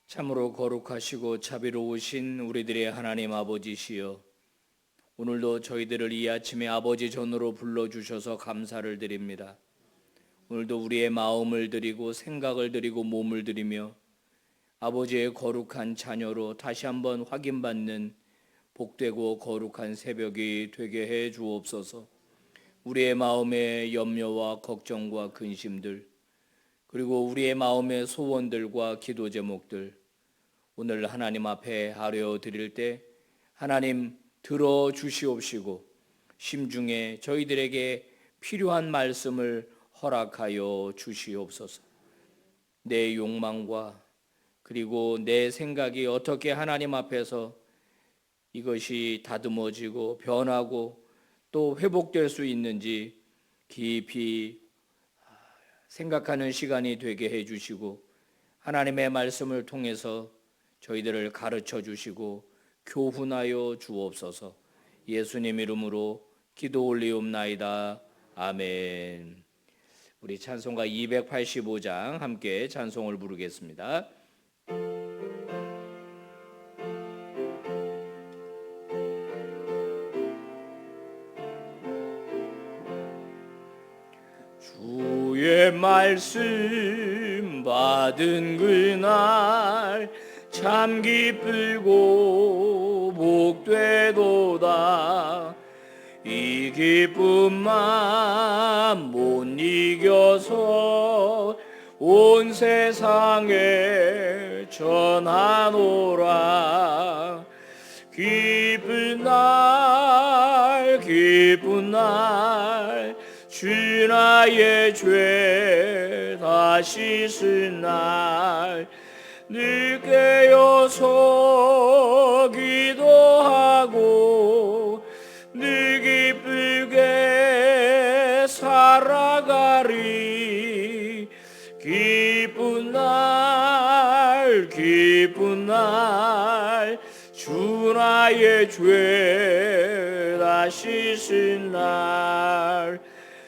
참으로 거룩하시고 자비로우신 우리들의 하나님 아버지시여, 오늘도 저희들을 이 아침에 아버지 전으로 불러주셔서 감사를 드립니다. 오늘도 우리의 마음을 드리고 생각을 드리고 몸을 드리며 아버지의 거룩한 자녀로 다시 한번 확인받는 복되고 거룩한 새벽이 되게 해 주옵소서. 우리의 마음의 염려와 걱정과 근심들, 그리고 우리의 마음의 소원들과 기도 제목들, 오늘 하나님 앞에 아뢰어 드릴 때 하나님 들어 주시옵시고 심중에 저희들에게 필요한 말씀을 허락하여 주시옵소서. 내 욕망과 그리고 내 생각이 어떻게 하나님 앞에서 이것이 다듬어지고 변하고 또 회복될 수 있는지 깊이 생각하는 시간이 되게 해주시고, 하나님의 말씀을 통해서 저희들을 가르쳐 주시고 교훈하여 주옵소서. 예수님 이름으로 기도 올리옵나이다. 아멘. 우리 찬송가 285장 함께 찬송을 부르겠습니다. 주의 말씀 받은 그날 참 기쁘고 복되도다. 이 기쁨만 못 이겨서 온 세상에 전하노라. 기쁜 날 기쁜 날 주 나의 죄 다 씻은 날 늘 깨어서 기도하고 늘 기쁘게 살아가리. 기쁜 날 기쁜 날 주 나의 죄 다 씻은 날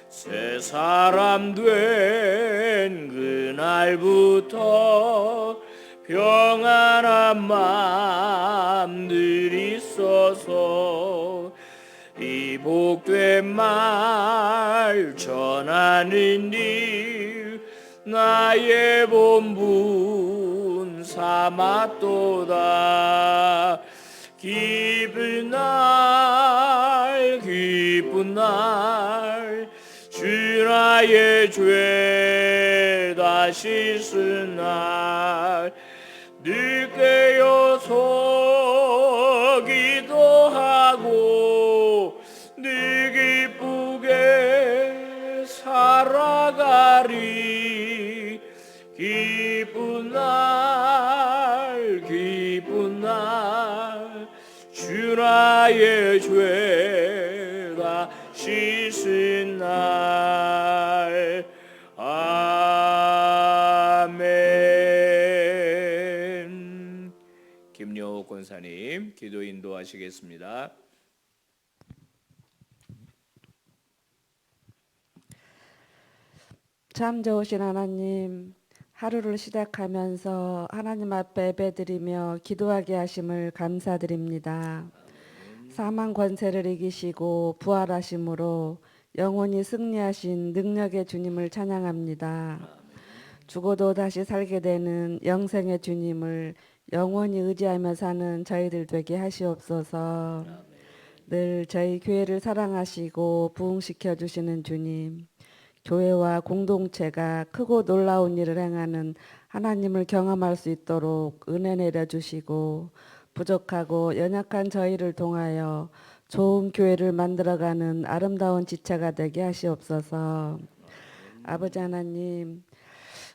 새 사람 된 그날부터 평안한 마음 늘 있어서 이 복된 말 전하는 일 나의 본분 삼았도다. 기쁜 날 기쁜 날 주 나의 죄 다 씻은 날 늘 깨어서 기도하고 늘 기쁘게 살아가리. 기쁜 날 기쁜 날 주 나의 죄 다 씻은 날. 아멘. 김여호 권사님 기도 인도하시겠습니다. 참 좋으신 하나님, 하루를 시작하면서 하나님 앞에 예배드리며 기도하게 하심을 감사드립니다. 사망 권세를 이기시고 부활하심으로 영원히 승리하신 능력의 주님을 찬양합니다. 죽어도 다시 살게 되는 영생의 주님을 영원히 의지하며 사는 저희들 되게 하시옵소서. 늘 저희 교회를 사랑하시고 부흥시켜 주시는 주님, 교회와 공동체가 크고 놀라운 일을 행하는 하나님을 경험할 수 있도록 은혜 내려주시고, 부족하고 연약한 저희를 통하여 좋은 교회를 만들어가는 아름다운 지체가 되게 하시옵소서. 아버지 하나님,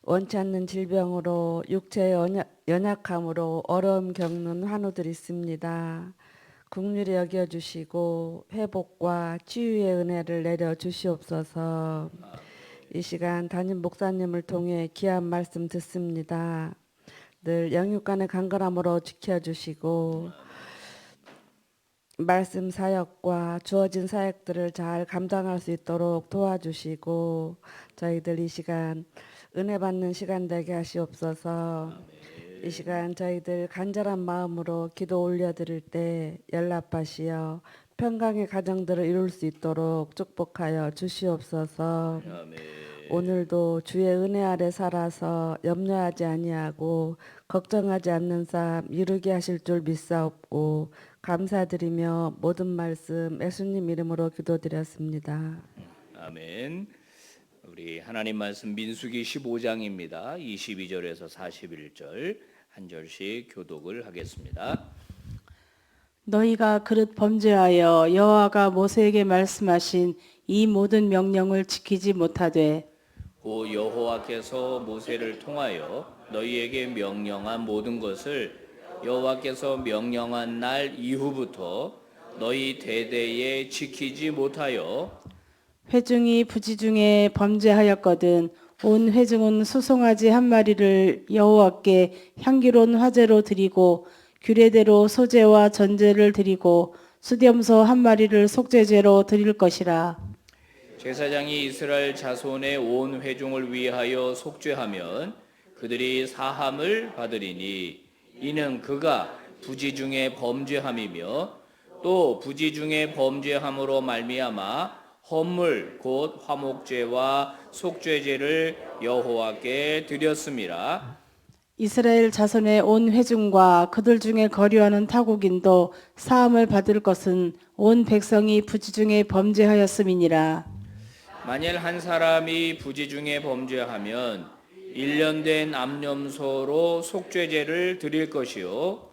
원치 않는 질병으로 육체의 연약함으로 어려움 겪는 환우들이 있습니다. 긍휼히 여겨주시고 회복과 치유의 은혜를 내려주시옵소서. 이 시간 담임 목사님을 통해 귀한 말씀 듣습니다. 늘 영육간의 간절함으로 지켜주시고 말씀 사역과 주어진 사역들을 잘 감당할 수 있도록 도와주시고 저희들 이 시간 은혜 받는 시간 되게 하시옵소서. 이 시간 저희들 간절한 마음으로 기도 올려드릴 때 연락하시어 평강의 가정들을 이룰 수 있도록 축복하여 주시옵소서. 아멘. 오늘도 주의 은혜 아래 살아서 염려하지 아니하고 걱정하지 않는 삶 이루게 하실 줄 믿사옵고 감사드리며 모든 말씀 예수님 이름으로 기도드렸습니다. 아멘. 우리 하나님 말씀 민수기 15장입니다. 22절에서 41절 한 절씩 교독을 하겠습니다. 너희가 그릇 범죄하여 여호와가 모세에게 말씀하신 이 모든 명령을 지키지 못하되 고 여호와께서 모세를 통하여 너희에게 명령한 모든 것을 여호와께서 명령한 날 이후부터 너희 대대에 지키지 못하여 회중이 부지 중에 범죄하였거든 온 회중은 수송아지 한 마리를 여호와께 향기로운 화제로 드리고 규례대로 소제와 전제를 드리고 수염소 한 마리를 속죄제로 드릴 것이라. 제사장이 이스라엘 자손의 온 회중을 위하여 속죄하면 그들이 사함을 받으리니 이는 그가 부지 중에 범죄함이며 또 부지 중에 범죄함으로 말미암아 헌물 곧 화목제와 속죄제를 여호와께 드렸음이라. 이스라엘 자손의 온 회중과 그들 중에 거류하는 타국인도 사함을 받을 것은 온 백성이 부지 중에 범죄하였음이니라. 만일 한 사람이 부지 중에 범죄하면 1년 된 암염소로 속죄제를 드릴 것이요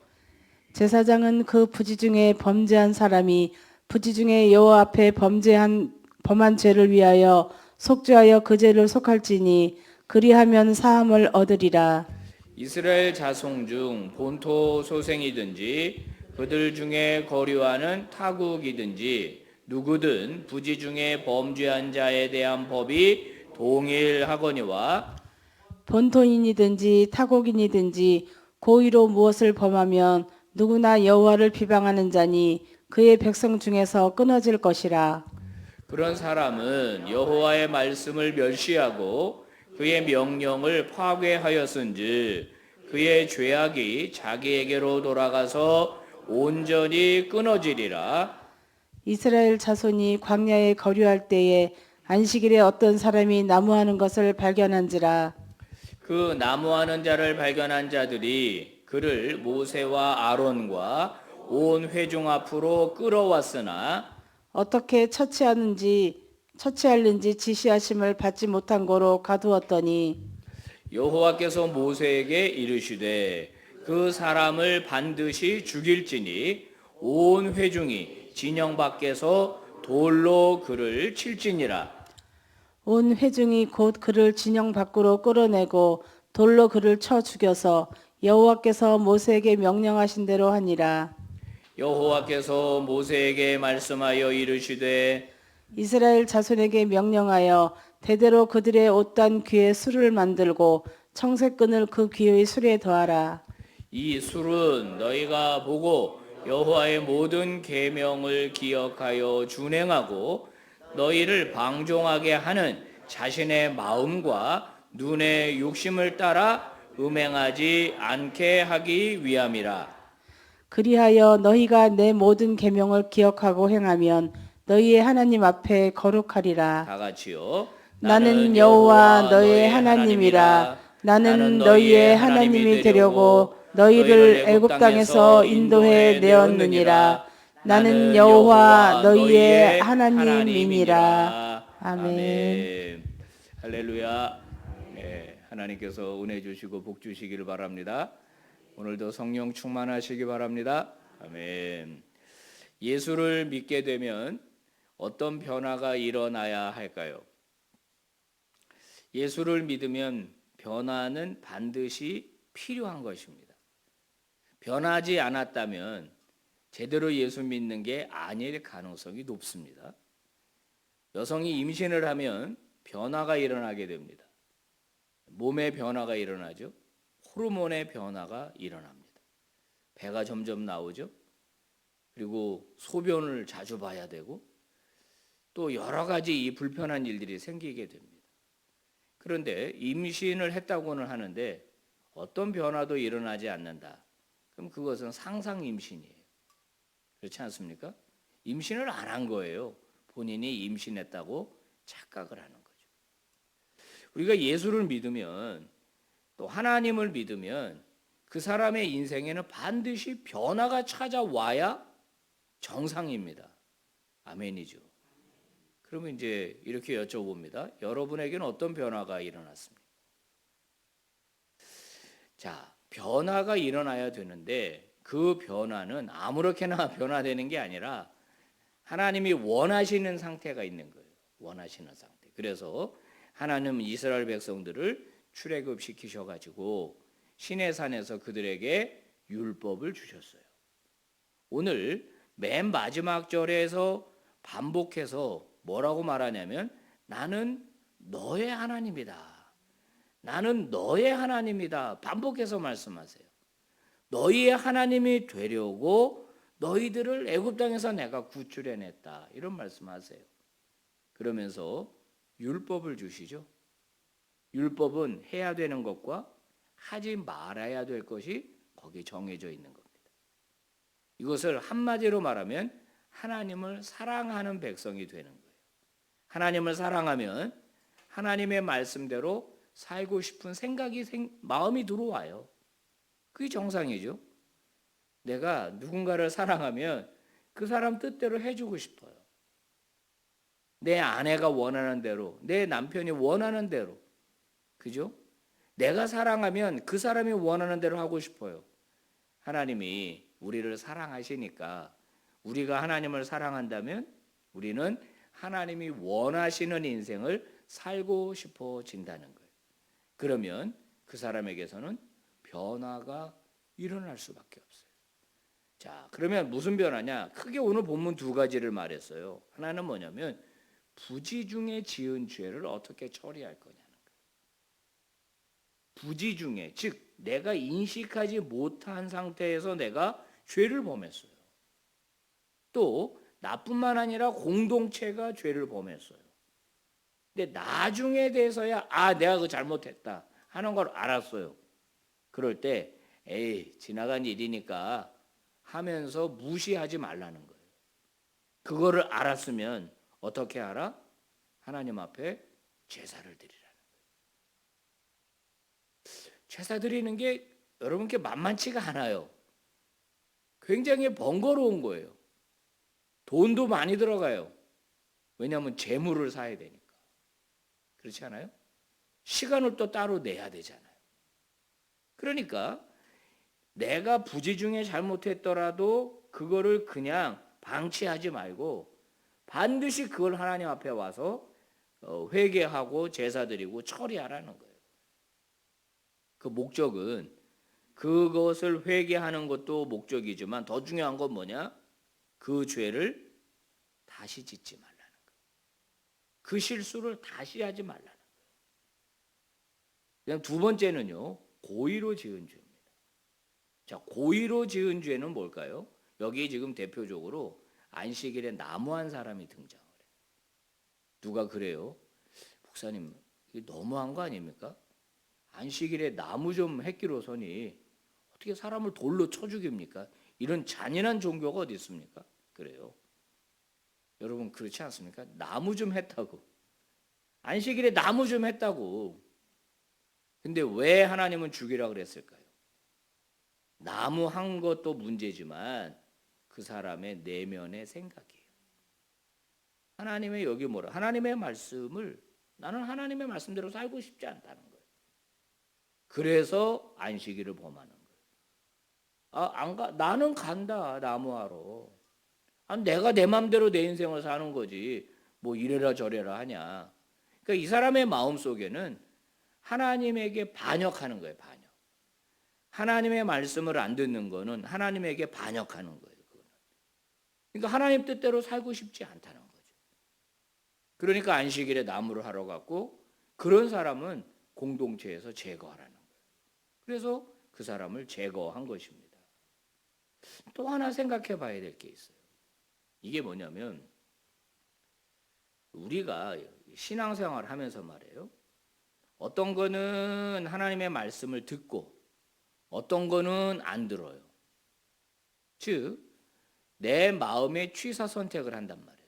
제사장은 그 부지 중에 범죄한 사람이 부지 중에 여호와 앞에 범한 죄를 위하여 속죄하여 그 죄를 속할지니 그리하면 사함을 얻으리라. 이스라엘 자손 중 본토 소생이든지 그들 중에 거류하는 타국이든지 누구든 부지 중에 범죄한 자에 대한 법이 동일하거니와 본토인이든지 타국인이든지 고의로 무엇을 범하면 누구나 여호와를 비방하는 자니 그의 백성 중에서 끊어질 것이라. 그런 사람은 여호와의 말씀을 멸시하고 그의 명령을 파괴하였은즉 그의 죄악이 자기에게로 돌아가서 온전히 끊어지리라. 이스라엘 자손이 광야에 거류할 때에 안식일에 어떤 사람이 나무하는 것을 발견한지라. 그 나무하는 자를 발견한 자들이 그를 모세와 아론과 온 회중 앞으로 끌어왔으나 어떻게 처치할는지 지시하심을 받지 못한 거로 가두었더니 여호와께서 모세에게 이르시되 그 사람을 반드시 죽일지니 온 회중이 진영 밖에서 돌로 그를 칠지니라. 온 회중이 곧 그를 진영 밖으로 끌어내고 돌로 그를 쳐 죽여서 여호와께서 모세에게 명령하신 대로 하니라. 여호와께서 모세에게 말씀하여 이르시되 이스라엘 자손에게 명령하여 대대로 그들의 옷단 귀에 술을 만들고 청색끈을 그 귀의 술에 더하라. 이 술은 너희가 보고 여호와의 모든 계명을 기억하여 준행하고 너희를 방종하게 하는 자신의 마음과 눈의 욕심을 따라 음행하지 않게 하기 위함이라. 그리하여 너희가 내 모든 계명을 기억하고 행하면 너희의 하나님 앞에 거룩하리라. 다 같이요. 나는 여호와 너희의 하나님이라. 나는 너희의 하나님이 되려고 너희를 애굽 땅에서 인도해 내었느니라. 나는 여호와 너희의 하나님이니라. 아멘. 할렐루야. 네, 하나님께서 은혜 주시고 복 주시기를 바랍니다. 오늘도 성령 충만하시기 바랍니다. 아멘. 예수를 믿게 되면 어떤 변화가 일어나야 할까요? 예수를 믿으면 변화는 반드시 필요한 것입니다. 변하지 않았다면 제대로 예수 믿는 게 아닐 가능성이 높습니다. 여성이 임신을 하면 변화가 일어나게 됩니다. 몸의 변화가 일어나죠. 호르몬의 변화가 일어납니다. 배가 점점 나오죠. 그리고 소변을 자주 봐야 되고 또 여러 가지 이 불편한 일들이 생기게 됩니다. 그런데 임신을 했다고는 하는데 어떤 변화도 일어나지 않는다. 그럼 그것은 상상 임신이에요. 그렇지 않습니까? 임신을 안 한 거예요. 본인이 임신했다고 착각을 하는 거죠. 우리가 예수를 믿으면 또 하나님을 믿으면 그 사람의 인생에는 반드시 변화가 찾아와야 정상입니다. 아멘이죠. 그러면 이제 이렇게 여쭤봅니다. 여러분에게는 어떤 변화가 일어났습니까? 자, 변화가 일어나야 되는데 그 변화는 아무렇게나 변화되는 게 아니라 하나님이 원하시는 상태가 있는 거예요. 원하시는 상태. 그래서 하나님은 이스라엘 백성들을 출애굽시키셔가지고 시내산에서 그들에게 율법을 주셨어요. 오늘 맨 마지막 절에서 반복해서 뭐라고 말하냐면 나는 너의 하나님이다. 나는 너의 하나님이다. 반복해서 말씀하세요. 너희의 하나님이 되려고 너희들을 애굽 땅에서 내가 구출해냈다. 이런 말씀하세요. 그러면서 율법을 주시죠. 율법은 해야 되는 것과 하지 말아야 될 것이 거기에 정해져 있는 겁니다. 이것을 한마디로 말하면 하나님을 사랑하는 백성이 되는 거예요. 하나님을 사랑하면 하나님의 말씀대로 살고 싶은 생각이 마음이 들어와요. 그게 정상이죠. 내가 누군가를 사랑하면 그 사람 뜻대로 해주고 싶어요. 내 아내가 원하는 대로, 내 남편이 원하는 대로, 그죠? 내가 사랑하면 그 사람이 원하는 대로 하고 싶어요. 하나님이 우리를 사랑하시니까 우리가 하나님을 사랑한다면 우리는 하나님이 원하시는 인생을 살고 싶어진다는 거예요. 그러면 그 사람에게서는 변화가 일어날 수밖에 없어요. 자, 그러면 무슨 변화냐? 크게 오늘 본문 두 가지를 말했어요. 하나는 뭐냐면 부지 중에 지은 죄를 어떻게 처리할 거냐는 거예요. 부지 중에, 즉 내가 인식하지 못한 상태에서 내가 죄를 범했어요. 또 나뿐만 아니라 공동체가 죄를 범했어요. 근데 나중에 돼서야 내가 그거 잘못했다 하는 걸 알았어요. 그럴 때 에이 지나간 일이니까 하면서 무시하지 말라는 거예요. 그거를 알았으면 어떻게 하라? 하나님 앞에 제사를 드리라는 거예요. 제사 드리는 게 여러분께 만만치가 않아요. 굉장히 번거로운 거예요. 돈도 많이 들어가요. 왜냐하면 재물을 사야 되니까. 그렇지 않아요? 시간을 또 따로 내야 되잖아요. 그러니까 내가 부지 중에 잘못했더라도 그거를 그냥 방치하지 말고 반드시 그걸 하나님 앞에 와서 회개하고 제사 드리고 처리하라는 거예요. 그 목적은 그것을 회개하는 것도 목적이지만 더 중요한 건 뭐냐? 그 죄를 다시 짓지 말라는 거예요. 그 실수를 다시 하지 말라는 거예요. 그냥 두 번째는요. 고의로 지은 죄입니다. 자, 고의로 지은 죄는 뭘까요? 여기 지금 대표적으로 안식일에 나무한 사람이 등장을 해요. 누가 그래요? 목사님, 이게 너무한 거 아닙니까? 안식일에 나무 좀 했기로서니 어떻게 사람을 돌로 쳐 죽입니까? 이런 잔인한 종교가 어디 있습니까? 그래요. 여러분 그렇지 않습니까? 나무 좀 했다고. 안식일에 나무 좀 했다고. 근데 왜 하나님은 죽이라 그랬을까요? 나무 한 것도 문제지만 그 사람의 내면의 생각이에요. 하나님의 여기 뭐라? 하나님의 말씀을 나는 하나님의 말씀대로 살고 싶지 않다는 거예요. 그래서 안식일을 범하는 거예요. 안 가, 나는 간다 나무하러. 내가 내 마음대로 내 인생을 사는 거지. 뭐 이래라 저래라 하냐. 그러니까 이 사람의 마음 속에는 하나님에게 반역하는 거예요. 반역. 하나님의 말씀을 안 듣는 거는 하나님에게 반역하는 거예요. 그거는. 그러니까 하나님 뜻대로 살고 싶지 않다는 거죠. 그러니까 안식일에 나무를 하러 갔고 그런 사람은 공동체에서 제거하라는 거예요. 그래서 그 사람을 제거한 것입니다. 또 하나 생각해 봐야 될 게 있어요. 이게 뭐냐면 우리가 신앙생활을 하면서 말이에요. 어떤 거는 하나님의 말씀을 듣고 어떤 거는 안 들어요. 즉, 내 마음의 취사 선택을 한단 말이에요.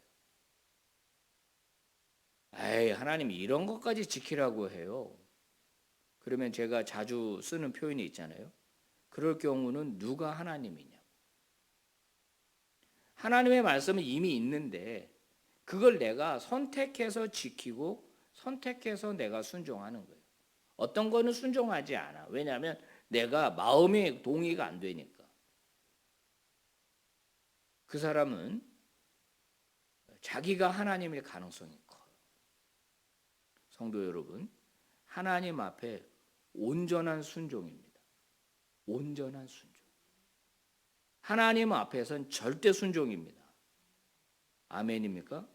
에이, 하나님이 이런 것까지 지키라고 해요. 그러면 제가 자주 쓰는 표현이 있잖아요. 그럴 경우는 누가 하나님이냐. 하나님의 말씀은 이미 있는데 그걸 내가 선택해서 지키고 선택해서 내가 순종하는 거예요. 어떤 거는 순종하지 않아. 왜냐하면 내가 마음의 동의가 안 되니까. 그 사람은 자기가 하나님일 가능성이 커요. 성도 여러분, 하나님 앞에 온전한 순종입니다. 온전한 순종. 하나님 앞에선 절대 순종입니다. 아멘입니까?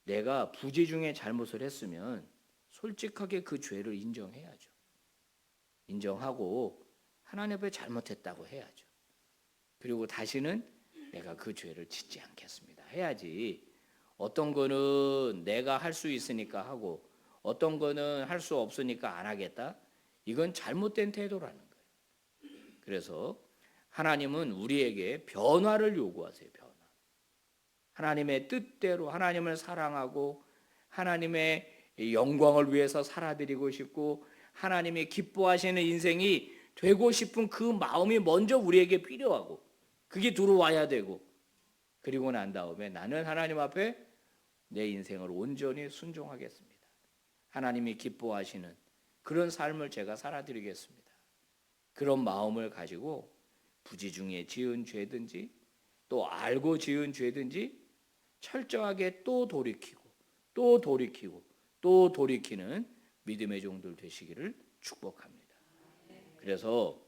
내가 부재 중에 잘못을 했으면 솔직하게 그 죄를 인정해야죠. 인정하고 하나님 앞에 잘못했다고 해야죠. 그리고 다시는 내가 그 죄를 짓지 않겠습니다. 해야지. 어떤 거는 내가 할 수 있으니까 하고 어떤 거는 할 수 없으니까 안 하겠다. 이건 잘못된 태도라는 거예요. 그래서 하나님은 우리에게 변화를 요구하세요. 변화. 하나님의 뜻대로 하나님을 사랑하고 하나님의 영광을 위해서 살아드리고 싶고 하나님이 기뻐하시는 인생이 되고 싶은 그 마음이 먼저 우리에게 필요하고 그게 들어와야 되고 그리고 난 다음에 나는 하나님 앞에 내 인생을 온전히 순종하겠습니다. 하나님이 기뻐하시는 그런 삶을 제가 살아드리겠습니다. 그런 마음을 가지고 부지 중에 지은 죄든지 또 알고 지은 죄든지 철저하게 또 돌이키고 또 돌이키고 또 돌이키는 믿음의 종들 되시기를 축복합니다. 그래서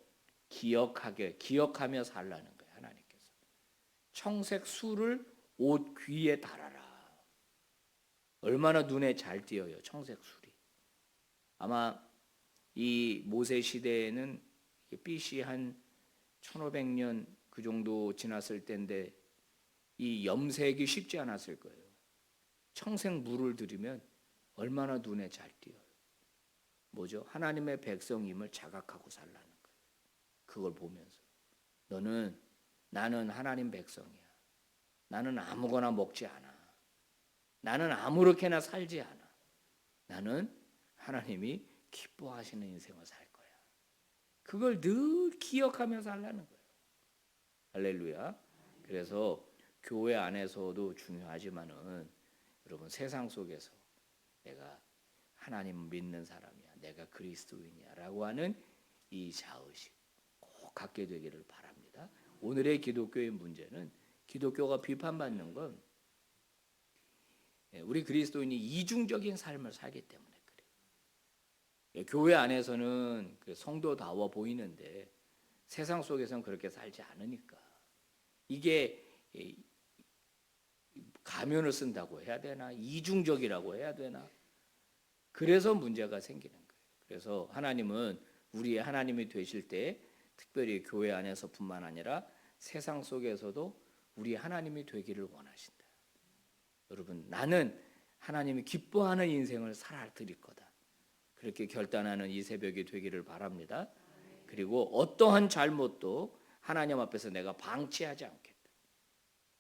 기억하며 살라는 거예요. 하나님께서 청색 술을 옷 귀에 달아라. 얼마나 눈에 잘 띄어요. 청색 술이. 아마 이 모세 시대에는 BC 한 1500년 그 정도 지났을 때인데 이 염색이 쉽지 않았을 거예요. 청색 물을 들이면 얼마나 눈에 잘 띄어요. 뭐죠? 하나님의 백성임을 자각하고 살라는 거예요. 그걸 보면서 나는 하나님 백성이야. 나는 아무거나 먹지 않아. 나는 아무렇게나 살지 않아. 나는 하나님이 기뻐하시는 인생을 살 거야. 그걸 늘 기억하며 살라는 거예요. 할렐루야. 그래서 교회 안에서도 중요하지만은 여러분 세상 속에서 내가 하나님 믿는 사람이야. 내가 그리스도인이야라고 하는 이 자의식 꼭 갖게 되기를 바랍니다. 오늘의 기독교의 문제는 기독교가 비판받는 건 우리 그리스도인이 이중적인 삶을 살기 때문에 그래요. 교회 안에서는 성도다워 보이는데 세상 속에서는 그렇게 살지 않으니까 이게 가면을 쓴다고 해야 되나 이중적이라고 해야 되나 그래서 문제가 생기는 거예요. 그래서 하나님은 우리의 하나님이 되실 때 특별히 교회 안에서뿐만 아니라 세상 속에서도 우리 하나님이 되기를 원하신다. 여러분 나는 하나님이 기뻐하는 인생을 살아드릴 거다. 그렇게 결단하는 이 새벽이 되기를 바랍니다. 그리고 어떠한 잘못도 하나님 앞에서 내가 방치하지 않겠다.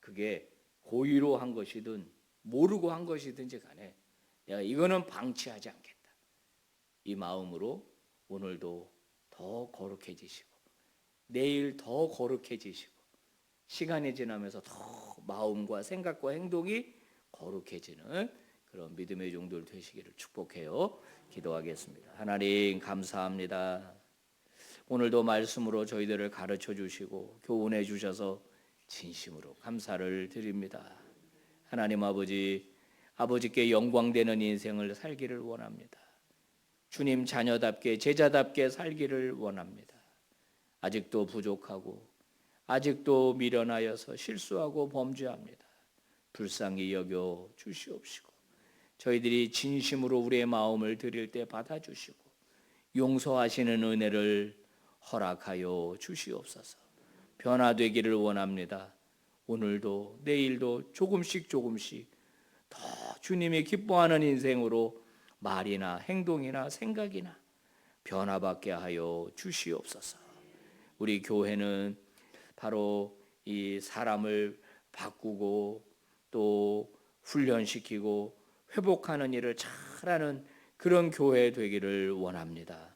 그게 고의로 한 것이든 모르고 한 것이든지 간에 내가 이거는 방치하지 않겠다. 이 마음으로 오늘도 더 거룩해지시고 내일 더 거룩해지시고 시간이 지나면서 더 마음과 생각과 행동이 거룩해지는 그런 믿음의 종들 되시기를 축복해요. 기도하겠습니다. 하나님 감사합니다. 오늘도 말씀으로 저희들을 가르쳐 주시고 교훈해 주셔서 진심으로 감사를 드립니다. 하나님 아버지께 영광되는 인생을 살기를 원합니다. 주님 자녀답게 제자답게 살기를 원합니다. 아직도 부족하고 아직도 미련하여서 실수하고 범죄합니다. 불쌍히 여겨 주시옵시고 저희들이 진심으로 우리의 마음을 드릴 때 받아주시고 용서하시는 은혜를 허락하여 주시옵소서. 변화되기를 원합니다. 오늘도 내일도 조금씩 더 주님이 기뻐하는 인생으로 말이나 행동이나 생각이나 변화받게 하여 주시옵소서. 우리 교회는 바로 이 사람을 바꾸고 또 훈련시키고 회복하는 일을 잘하는 그런 교회 되기를 원합니다.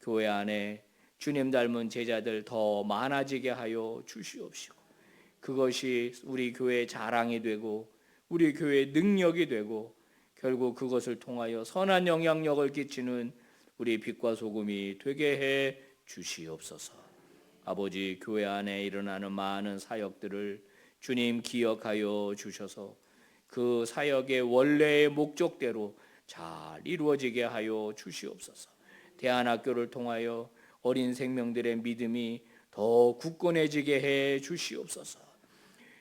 교회 안에 주님 닮은 제자들 더 많아지게 하여 주시옵시고, 그것이 우리 교회의 자랑이 되고 우리 교회의 능력이 되고 결국 그것을 통하여 선한 영향력을 끼치는 우리 빛과 소금이 되게 해 주시옵소서. 아버지, 교회 안에 일어나는 많은 사역들을 주님 기억하여 주셔서 그 사역의 원래의 목적대로 잘 이루어지게 하여 주시옵소서. 대안학교를 통하여 어린 생명들의 믿음이 더 굳건해지게 해 주시옵소서.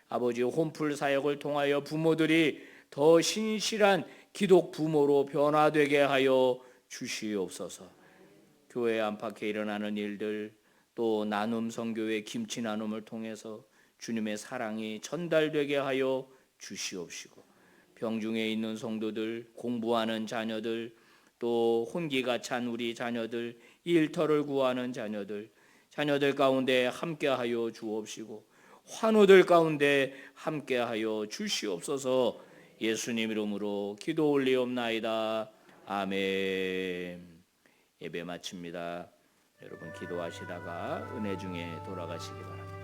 아버지, 홈플 사역을 통하여 부모들이 더 신실한 기독 부모로 변화되게 하여 주시옵소서. 교회 안팎에 일어나는 일들, 또 나눔 선교의 김치 나눔을 통해서 주님의 사랑이 전달되게 하여 주시옵시고, 병중에 있는 성도들, 공부하는 자녀들, 또 혼기가 찬 우리 자녀들, 일터를 구하는 자녀들 가운데 함께하여 주옵시고, 환우들 가운데 함께하여 주시옵소서. 예수님 이름으로 기도 올리옵나이다. 아멘. 예배 마칩니다. 여러분 기도하시다가 은혜 중에 돌아가시기 바랍니다.